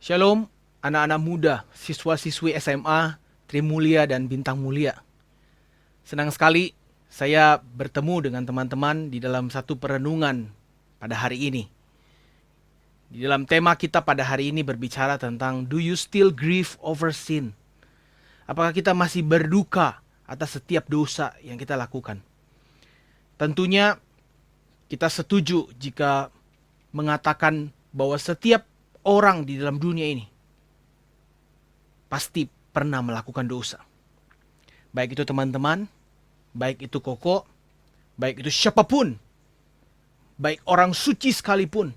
Shalom, anak-anak muda, siswa-siswi SMA, Trimulia dan Bintang Mulia. Senang sekali saya bertemu dengan teman-teman di dalam satu perenungan pada hari ini. Di dalam tema kita pada hari ini berbicara tentang Do you still grieve over sin? Apakah kita masih berduka atas setiap dosa yang kita lakukan? Tentunya kita setuju jika mengatakan bahwa setiap orang di dalam dunia ini pasti pernah melakukan dosa. Baik itu teman-teman, baik itu koko, baik itu siapapun, baik orang suci sekalipun,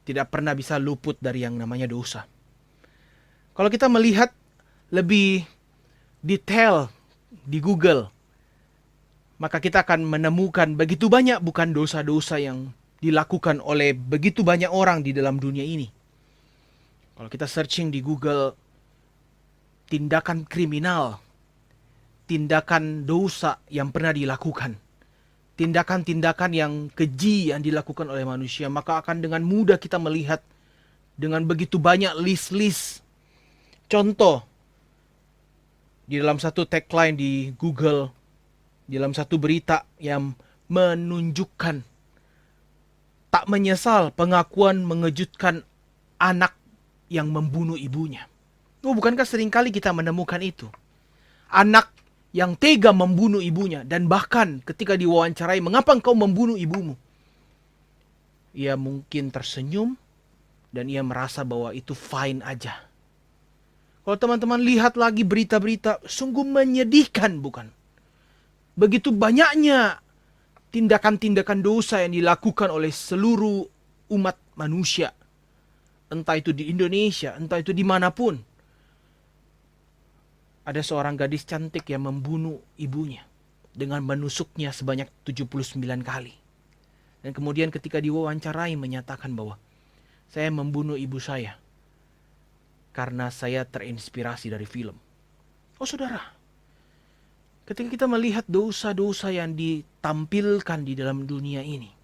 tidak pernah bisa luput dari yang namanya dosa. Kalau kita melihat lebih detail di Google, maka kita akan menemukan begitu banyak bukan dosa-dosa yang dilakukan oleh begitu banyak orang di dalam dunia ini. Kalau kita searching di Google, tindakan kriminal, tindakan dosa yang pernah dilakukan, tindakan-tindakan yang keji yang dilakukan oleh manusia, maka akan dengan mudah kita melihat dengan begitu banyak list-list. Contoh, di dalam satu tagline di Google, di dalam satu berita yang menunjukkan tak menyesal pengakuan mengejutkan anak yang membunuh ibunya. Oh, bukankah seringkali kita menemukan itu? Anak yang tega membunuh ibunya, dan bahkan ketika diwawancarai, mengapa engkau membunuh ibumu? Ia mungkin tersenyum dan ia merasa bahwa itu fine aja. Kalau teman-teman lihat lagi berita-berita, sungguh menyedihkan, bukan? Begitu banyaknya tindakan-tindakan dosa yang dilakukan oleh seluruh umat manusia. Entah itu di Indonesia, entah itu dimanapun. Ada seorang gadis cantik yang membunuh ibunya dengan menusuknya sebanyak 79 kali. Dan kemudian ketika diwawancarai menyatakan bahwa saya membunuh ibu saya karena saya terinspirasi dari film. Oh saudara, ketika kita melihat dosa-dosa yang ditampilkan di dalam dunia ini,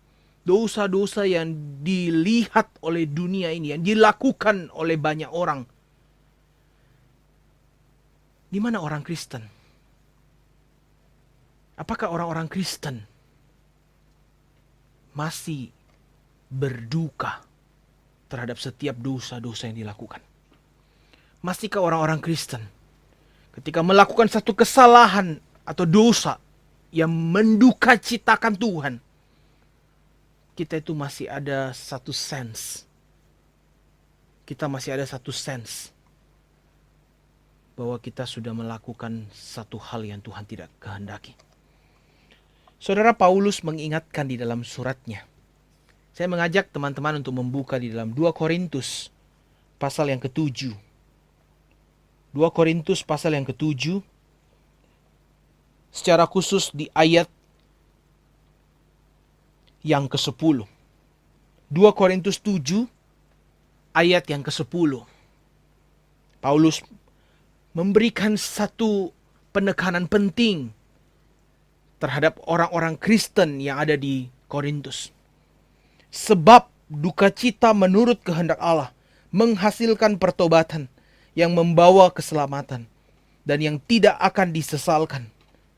dosa-dosa yang dilihat oleh dunia ini, yang dilakukan oleh banyak orang, di mana orang Kristen? Apakah orang-orang Kristen masih berduka terhadap setiap dosa-dosa yang dilakukan? Masihkah orang-orang Kristen ketika melakukan satu kesalahan atau dosa yang mendukacitakan Tuhan, kita itu masih ada satu sense. Kita masih ada satu sense bahwa kita sudah melakukan satu hal yang Tuhan tidak kehendaki. Saudara Paulus mengingatkan di dalam suratnya. Saya mengajak teman-teman untuk membuka di dalam 2 Korintus pasal yang ke-7. 2 Korintus pasal yang ke-7. Secara khusus di ayat yang ke-10. 2 Korintus 7 ayat yang ke-10. Paulus memberikan satu penekanan penting terhadap orang-orang Kristen yang ada di Korintus. Sebab duka cita menurut kehendak Allah menghasilkan pertobatan yang membawa keselamatan dan yang tidak akan disesalkan.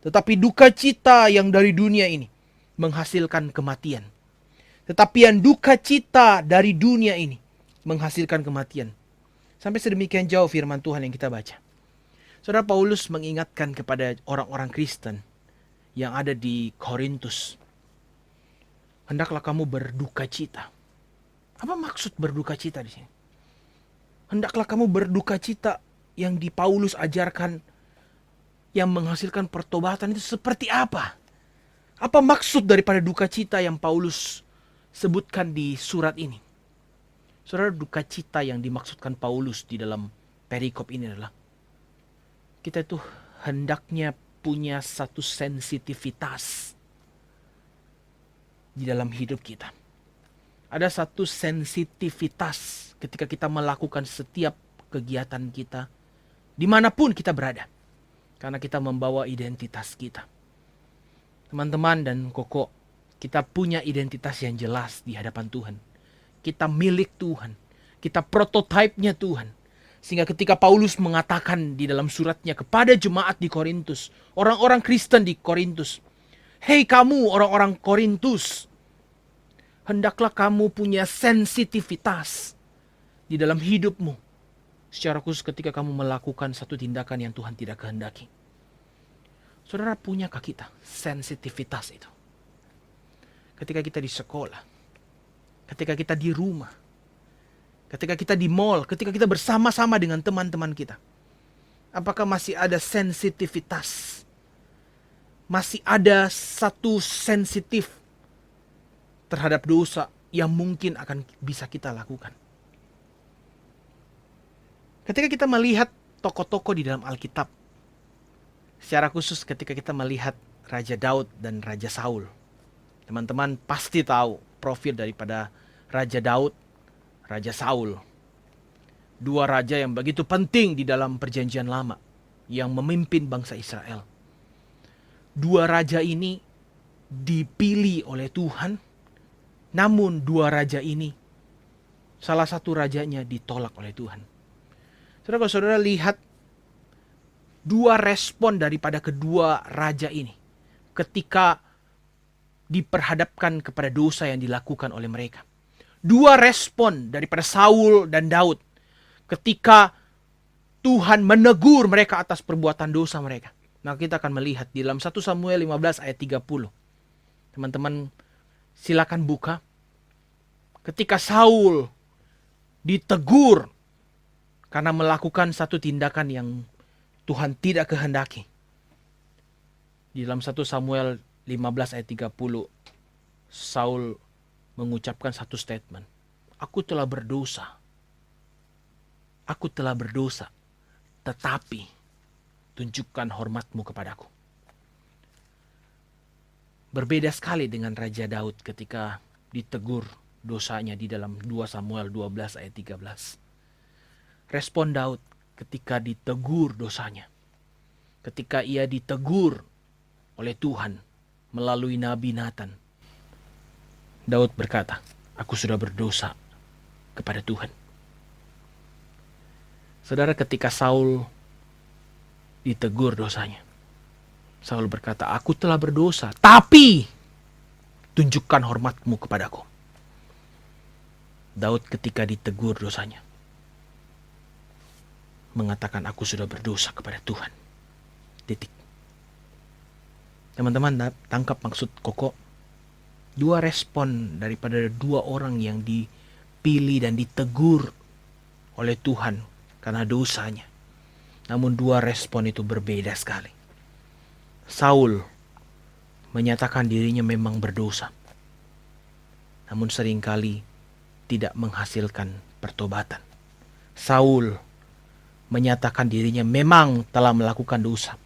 Tetapi duka cita yang dari dunia ini menghasilkan kematian. Tetapi yang duka cita dari dunia ini menghasilkan kematian. Sampai sedemikian jauh firman Tuhan yang kita baca. Saudara, Paulus mengingatkan kepada orang-orang Kristen yang ada di Korintus, hendaklah kamu berduka cita. Apa maksud berduka cita di sini? Hendaklah kamu berduka cita yang di Paulus ajarkan yang menghasilkan pertobatan itu seperti apa? Apa maksud daripada duka cita yang Paulus sebutkan di surat ini? Saudara, duka cita yang dimaksudkan Paulus di dalam perikop ini adalah kita itu hendaknya punya satu sensitivitas di dalam hidup kita. Ada satu sensitivitas ketika kita melakukan setiap kegiatan kita, dimanapun kita berada. Karena kita membawa identitas kita. Teman-teman dan koko, kita punya identitas yang jelas di hadapan Tuhan. Kita milik Tuhan. Kita prototipenya Tuhan. Sehingga ketika Paulus mengatakan di dalam suratnya kepada jemaat di Korintus, orang-orang Kristen di Korintus, "Hei kamu orang-orang Korintus, hendaklah kamu punya sensitivitas di dalam hidupmu. Secara khusus ketika kamu melakukan satu tindakan yang Tuhan tidak kehendaki." Saudara, punyakah kita sensitivitas itu? Ketika kita di sekolah, ketika kita di rumah, ketika kita di mall, ketika kita bersama-sama dengan teman-teman kita. Apakah masih ada sensitivitas? Masih ada satu sensitif terhadap dosa yang mungkin akan bisa kita lakukan. Ketika kita melihat tokoh-tokoh di dalam Alkitab, secara khusus ketika kita melihat Raja Daud dan Raja Saul, teman-teman pasti tahu profil daripada Raja Daud, Raja Saul. Dua raja yang begitu penting di dalam perjanjian lama yang memimpin bangsa Israel. Dua raja ini dipilih oleh Tuhan, namun dua raja ini, salah satu rajanya ditolak oleh Tuhan. Saudara, kalau saudara lihat dua respon daripada kedua raja ini ketika diperhadapkan kepada dosa yang dilakukan oleh mereka. Dua respon daripada Saul dan Daud ketika Tuhan menegur mereka atas perbuatan dosa mereka. Maka kita akan melihat di dalam 1 Samuel 15 ayat 30. Teman-teman silakan buka. Ketika Saul ditegur karena melakukan satu tindakan yang Tuhan tidak kehendaki. Di dalam 1 Samuel 15 ayat 30, Saul mengucapkan satu statement. Aku telah berdosa. Aku telah berdosa. Tetapi tunjukkan hormatmu kepadaku. Berbeda sekali dengan Raja Daud ketika ditegur dosanya di dalam 2 Samuel 12 ayat 13. Respon Daud ketika ditegur dosanya. Ketika ia ditegur oleh Tuhan melalui Nabi Nathan. Daud berkata, aku sudah berdosa kepada Tuhan. Saudara, ketika Saul ditegur dosanya, Saul berkata, aku telah berdosa, tapi tunjukkan hormatmu kepadaku. Daud ketika ditegur dosanya, mengatakan aku sudah berdosa kepada Tuhan. Titik. Teman-teman tangkap maksud Koko. Dua respon daripada dua orang yang dipilih dan ditegur oleh Tuhan karena dosanya. Namun dua respon itu berbeda sekali. Saul menyatakan dirinya memang berdosa. Namun seringkali tidak menghasilkan pertobatan. Saul menyatakan dirinya memang telah melakukan dosa,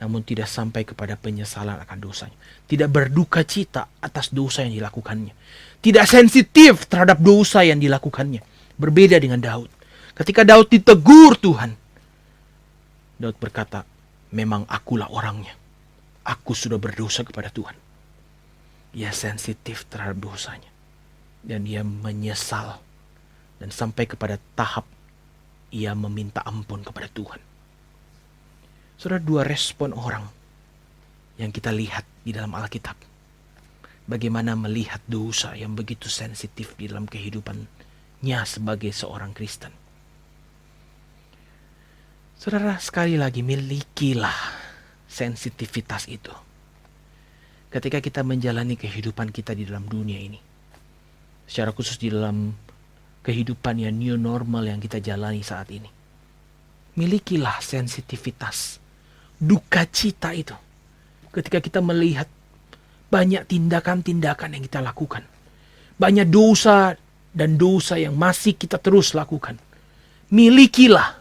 namun tidak sampai kepada penyesalan akan dosanya. Tidak berduka cita atas dosa yang dilakukannya. Tidak sensitif terhadap dosa yang dilakukannya. Berbeda dengan Daud. Ketika Daud ditegur Tuhan, Daud berkata, memang akulah orangnya. Aku sudah berdosa kepada Tuhan. Ia sensitif terhadap dosanya. Dan ia menyesal. Dan sampai kepada tahap ia meminta ampun kepada Tuhan. Saudara, dua respon orang yang kita lihat di dalam Alkitab. Bagaimana melihat dosa yang begitu sensitif di dalam kehidupannya sebagai seorang Kristen. Saudara, sekali lagi milikilah sensitivitas itu. Ketika kita menjalani kehidupan kita di dalam dunia ini. Secara khusus di dalam kehidupan yang new normal yang kita jalani saat ini. Milikilah sensitivitas, duka cita itu. Ketika kita melihat banyak tindakan-tindakan yang kita lakukan. Banyak dosa dan dosa yang masih kita terus lakukan. Milikilah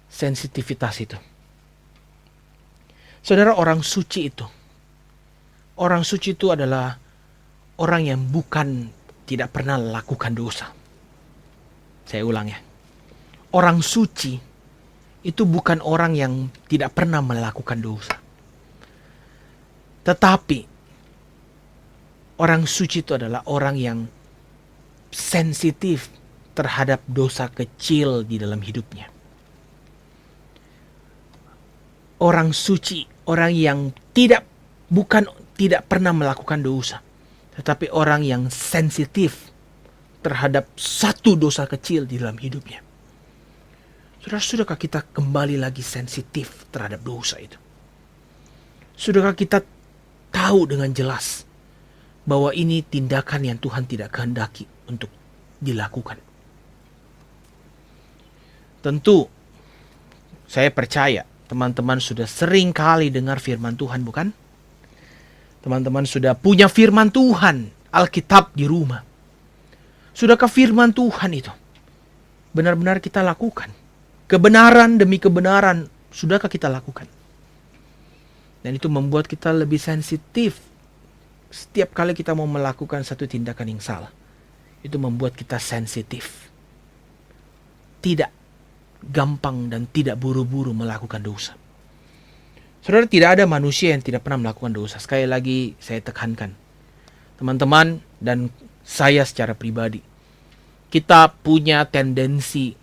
sensitivitas itu. Saudara, orang suci itu. Orang suci itu adalah orang yang bukan tidak pernah lakukan dosa. Saya ulang ya. Orang suci itu bukan orang yang tidak pernah melakukan dosa. Tetapi orang suci itu adalah orang yang sensitif terhadap dosa kecil di dalam hidupnya. Orang suci, orang yang tidak pernah melakukan dosa, tetapi orang yang sensitif terhadap satu dosa kecil di dalam hidupnya. Sudahkah kita kembali lagi sensitif terhadap dosa itu? Sudahkah kita tahu dengan jelas bahwa ini tindakan yang Tuhan tidak kehendaki untuk dilakukan? Tentu, saya percaya teman-teman sudah sering kali dengar firman Tuhan, bukan? Teman-teman sudah punya firman Tuhan, Alkitab di rumah. Sudahkah firman Tuhan itu benar-benar kita lakukan? Kebenaran demi kebenaran, sudahkah kita lakukan? Dan itu membuat kita lebih sensitif setiap kali kita mau melakukan satu tindakan yang salah. Itu membuat kita sensitif. Tidak gampang dan tidak buru-buru melakukan dosa. Saudara, tidak ada manusia yang tidak pernah melakukan dosa. Sekali lagi saya tekankan, teman-teman dan saya secara pribadi, kita punya tendensi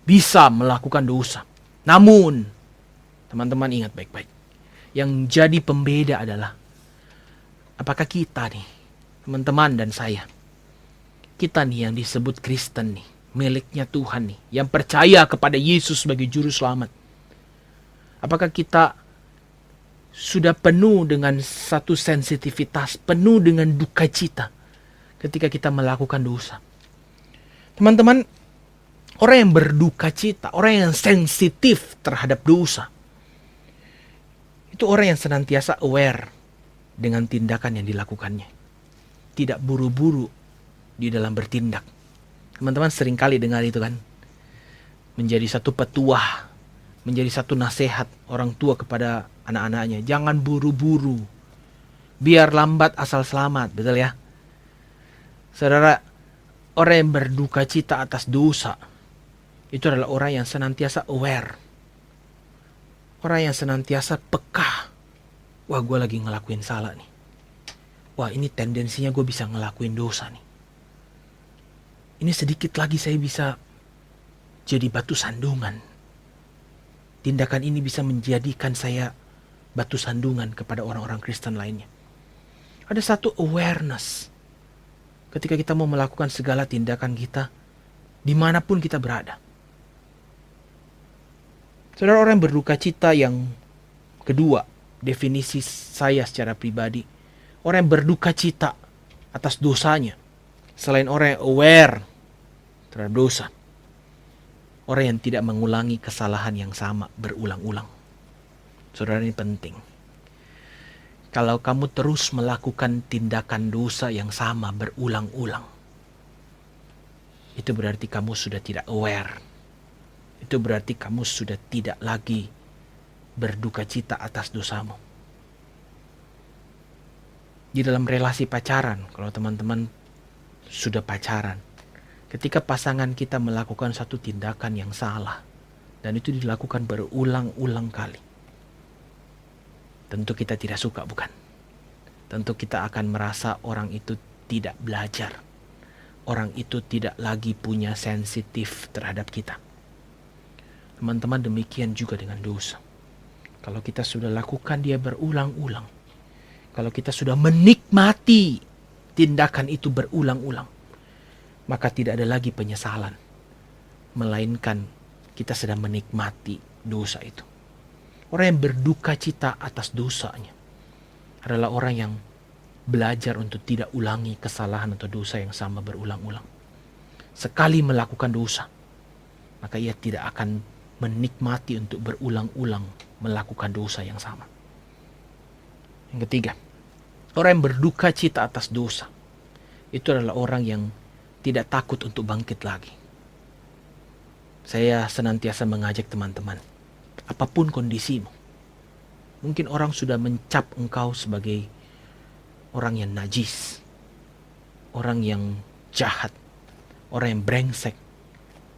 bisa melakukan dosa. Namun, teman-teman ingat baik-baik, yang jadi pembeda adalah apakah kita nih, teman-teman dan saya, kita nih yang disebut Kristen nih, miliknya Tuhan nih, yang percaya kepada Yesus sebagai juru selamat. Apakah kita sudah penuh dengan satu sensitivitas, penuh dengan duka cita ketika kita melakukan dosa? Teman-teman, orang yang berduka cita, orang yang sensitif terhadap dosa, itu orang yang senantiasa aware dengan tindakan yang dilakukannya. Tidak buru-buru di dalam bertindak. Teman-teman seringkali dengar itu kan. Menjadi satu petuah, menjadi satu nasihat orang tua kepada anak-anaknya. Jangan buru-buru. Biar lambat asal selamat, betul ya? Saudara, orang yang berduka cita atas dosa, itu adalah orang yang senantiasa aware. Orang yang senantiasa peka. Wah, gue lagi ngelakuin salah nih. Wah, ini tendensinya gue bisa ngelakuin dosa nih. Ini sedikit lagi saya bisa jadi batu sandungan. Tindakan ini bisa menjadikan saya batu sandungan kepada orang-orang Kristen lainnya. Ada satu awareness ketika kita mau melakukan segala tindakan kita, dimanapun kita berada. Saudara, orang yang berduka cita yang kedua, definisi saya secara pribadi, orang yang berduka cita atas dosanya, selain orang yang aware terhadap dosa, orang yang tidak mengulangi kesalahan yang sama berulang-ulang. Saudara, ini penting. Kalau kamu terus melakukan tindakan dosa yang sama berulang-ulang, itu berarti kamu sudah tidak aware. Itu berarti kamu sudah tidak lagi berduka cita atas dosamu. Di dalam relasi pacaran, kalau teman-teman sudah pacaran, ketika pasangan kita melakukan satu tindakan yang salah, dan itu dilakukan berulang-ulang kali, tentu kita tidak suka, bukan? Tentu kita akan merasa orang itu tidak belajar. Orang itu tidak lagi punya sensitif terhadap kita. Teman-teman, demikian juga dengan dosa. Kalau kita sudah lakukan dia berulang-ulang, kalau kita sudah menikmati tindakan itu berulang-ulang, maka tidak ada lagi penyesalan, melainkan kita sedang menikmati dosa itu. Orang yang berduka cita atas dosanya adalah orang yang belajar untuk tidak ulangi kesalahan atau dosa yang sama berulang-ulang. Sekali melakukan dosa, maka ia tidak akan menikmati untuk berulang-ulang melakukan dosa yang sama. Yang ketiga, orang yang berduka cita atas dosa, itu adalah orang yang tidak takut untuk bangkit lagi. Saya senantiasa mengajak teman-teman, apapun kondisimu, mungkin orang sudah mencap engkau sebagai orang yang najis, orang yang jahat, orang yang brengsek,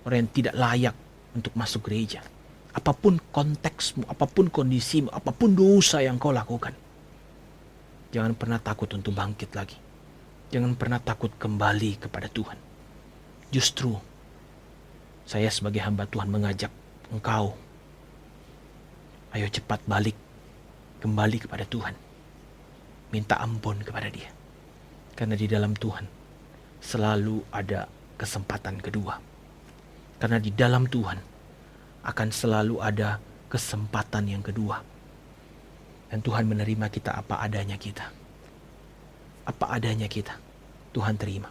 orang yang tidak layak untuk masuk gereja. Apapun konteksmu, apapun kondisimu, apapun dosa yang kau lakukan, jangan pernah takut untuk bangkit lagi. Jangan pernah takut kembali kepada Tuhan. Justru saya sebagai hamba Tuhan mengajak engkau, ayo cepat balik, kembali kepada Tuhan. Minta ampun kepada Dia. Karena di dalam Tuhan selalu ada kesempatan kedua. Karena di dalam Tuhan akan selalu ada kesempatan yang kedua. Dan Tuhan menerima kita apa adanya kita. Apa adanya kita, Tuhan terima.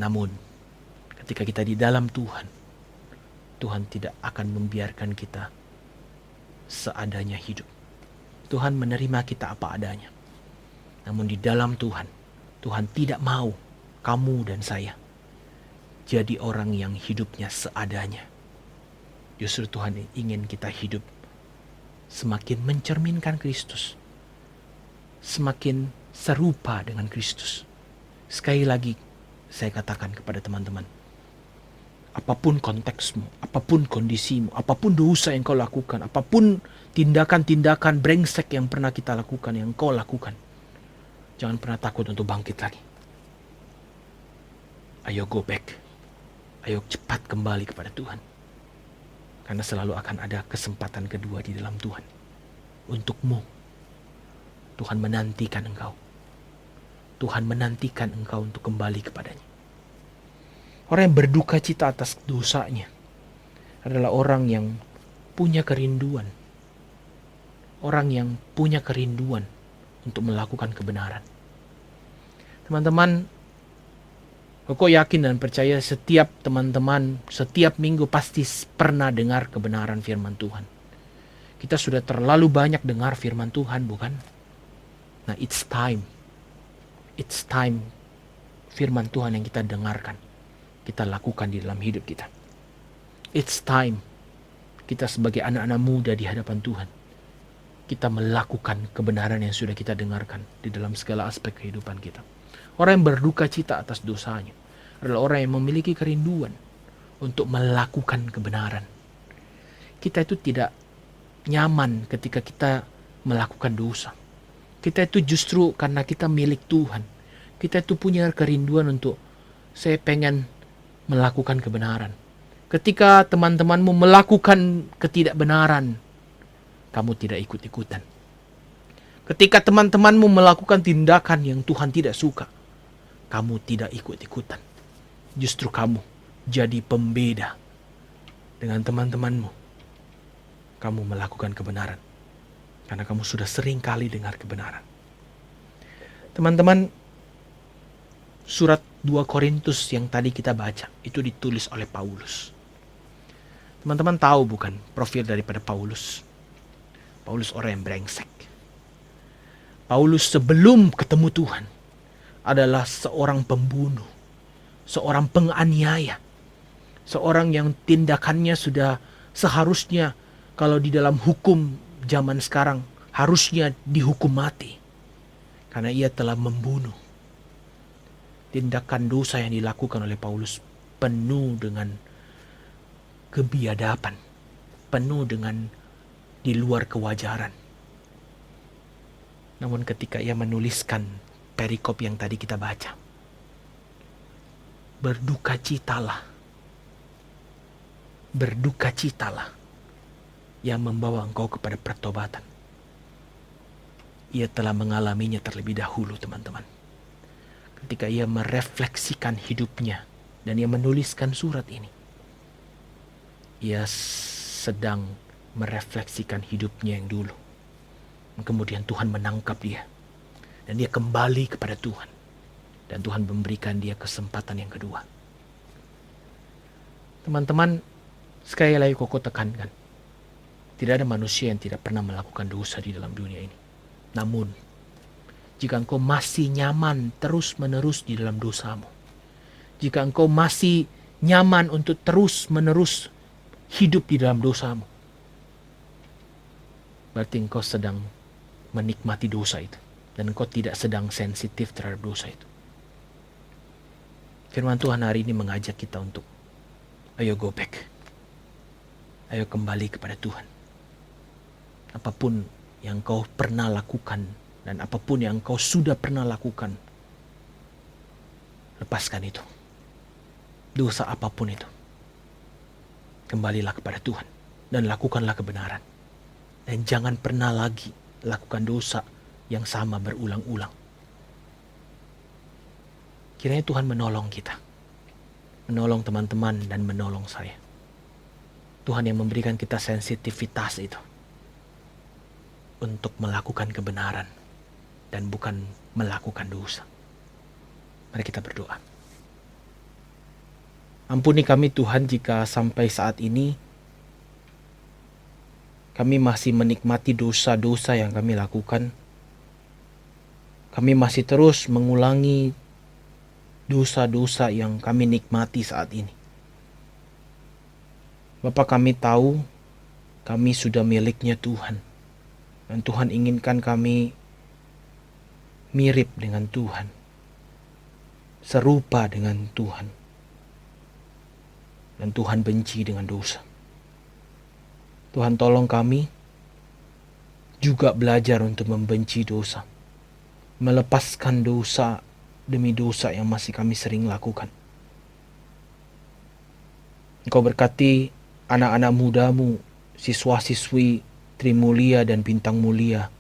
Namun, ketika kita di dalam Tuhan, Tuhan tidak akan membiarkan kita seadanya hidup. Tuhan menerima kita apa adanya. Namun di dalam Tuhan, Tuhan tidak mau kamu dan saya jadi orang yang hidupnya seadanya. Justru Tuhan ingin kita hidup semakin mencerminkan Kristus, semakin serupa dengan Kristus. Sekali lagi saya katakan kepada teman-teman, apapun konteksmu, apapun kondisimu, apapun dosa yang kau lakukan, apapun tindakan-tindakan brengsek yang pernah kita lakukan, yang kau lakukan, jangan pernah takut untuk bangkit lagi. Ayo go back. Ayo cepat kembali kepada Tuhan. Karena selalu akan ada kesempatan kedua di dalam Tuhan. Untukmu. Tuhan menantikan engkau. Tuhan menantikan engkau untuk kembali kepadanya. Orang yang berduka cita atas dosanya adalah orang yang punya kerinduan. Orang yang punya kerinduan untuk melakukan kebenaran. Teman-teman, aku yakin dan percaya setiap teman-teman, setiap minggu pasti pernah dengar kebenaran firman Tuhan. Kita sudah terlalu banyak dengar firman Tuhan, bukan? Nah, it's time. It's time firman Tuhan yang kita dengarkan, kita lakukan di dalam hidup kita. It's time kita sebagai anak-anak muda di hadapan Tuhan, kita melakukan kebenaran yang sudah kita dengarkan di dalam segala aspek kehidupan kita. Orang yang berduka cita atas dosanya adalah orang yang memiliki kerinduan untuk melakukan kebenaran. Kita itu tidak nyaman ketika kita melakukan dosa. Kita itu justru karena kita milik Tuhan. Kita itu punya kerinduan untuk saya pengen melakukan kebenaran. Ketika teman-temanmu melakukan ketidakbenaran, kamu tidak ikut-ikutan. Ketika teman-temanmu melakukan tindakan yang Tuhan tidak suka, kamu tidak ikut-ikutan. Justru kamu jadi pembeda dengan teman-temanmu. Kamu melakukan kebenaran. Karena kamu sudah sering kali dengar kebenaran. Teman-teman, surat 2 Korintus yang tadi kita baca, itu ditulis oleh Paulus. Teman-teman tahu bukan profil daripada Paulus? Paulus orang yang brengsek. Paulus sebelum ketemu Tuhan adalah seorang pembunuh, seorang penganiaya, seorang yang tindakannya sudah seharusnya kalau di dalam hukum zaman sekarang harusnya dihukum mati. Karena ia telah membunuh. Tindakan dosa yang dilakukan oleh Paulus penuh dengan kebiadaban, penuh dengan di luar kewajaran. Namun ketika ia menuliskan perikop yang tadi kita baca, berdukacitalah yang membawa engkau kepada pertobatan. Ia telah mengalaminya terlebih dahulu, teman-teman. Ketika ia merefleksikan hidupnya dan ia menuliskan surat ini, ia sedang merefleksikan hidupnya yang dulu. Kemudian Tuhan menangkap dia dan dia kembali kepada Tuhan, dan Tuhan memberikan dia kesempatan yang kedua. Teman-teman, sekali lagi koko tekankan, tidak ada manusia yang tidak pernah melakukan dosa di dalam dunia ini. Namun, jika engkau masih nyaman terus-menerus di dalam dosamu, jika engkau masih nyaman untuk terus-menerus hidup di dalam dosamu, berarti engkau sedang menikmati dosa itu, dan engkau tidak sedang sensitif terhadap dosa itu. Firman Tuhan hari ini mengajak kita untuk ayo go back. Ayo kembali kepada Tuhan. Apapun yang kau pernah lakukan dan apapun yang kau sudah pernah lakukan, lepaskan itu. dosa apapun itu, kembalilah kepada Tuhan dan lakukanlah kebenaran. Dan jangan pernah lagi lakukan dosa yang sama berulang-ulang. Kiranya Tuhan menolong kita, menolong teman-teman dan menolong saya. Tuhan yang memberikan kita sensitivitas itu untuk melakukan kebenaran dan bukan melakukan dosa. Mari kita berdoa. Ampuni kami Tuhan jika sampai saat ini kami masih menikmati dosa-dosa yang kami lakukan. Kami masih terus mengulangi dosa-dosa yang kami nikmati saat ini. Bapa, kami tahu kami sudah miliknya Tuhan. Dan Tuhan inginkan kami mirip dengan Tuhan. Serupa dengan Tuhan. Dan Tuhan benci dengan dosa. Tuhan tolong kami juga belajar untuk membenci dosa. Melepaskan dosa demi dosa yang masih kami sering lakukan. Engkau berkati anak-anak mudamu, siswa-siswi Trimulia dan Bintang Mulia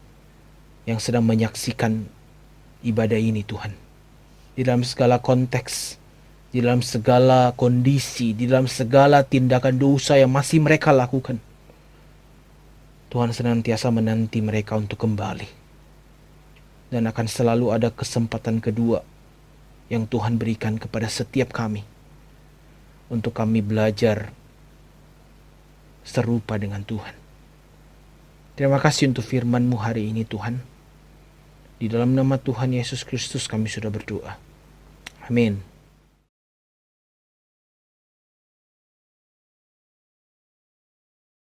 yang sedang menyaksikan ibadah ini Tuhan. Di dalam segala konteks, di dalam segala kondisi, di dalam segala tindakan dosa yang masih mereka lakukan. Tuhan senantiasa menanti mereka untuk kembali. Dan akan selalu ada kesempatan kedua yang Tuhan berikan kepada setiap kami. Untuk kami belajar serupa dengan Tuhan. Terima kasih untuk firman-Mu hari ini Tuhan. Di dalam nama Tuhan Yesus Kristus kami sudah berdoa. Amin.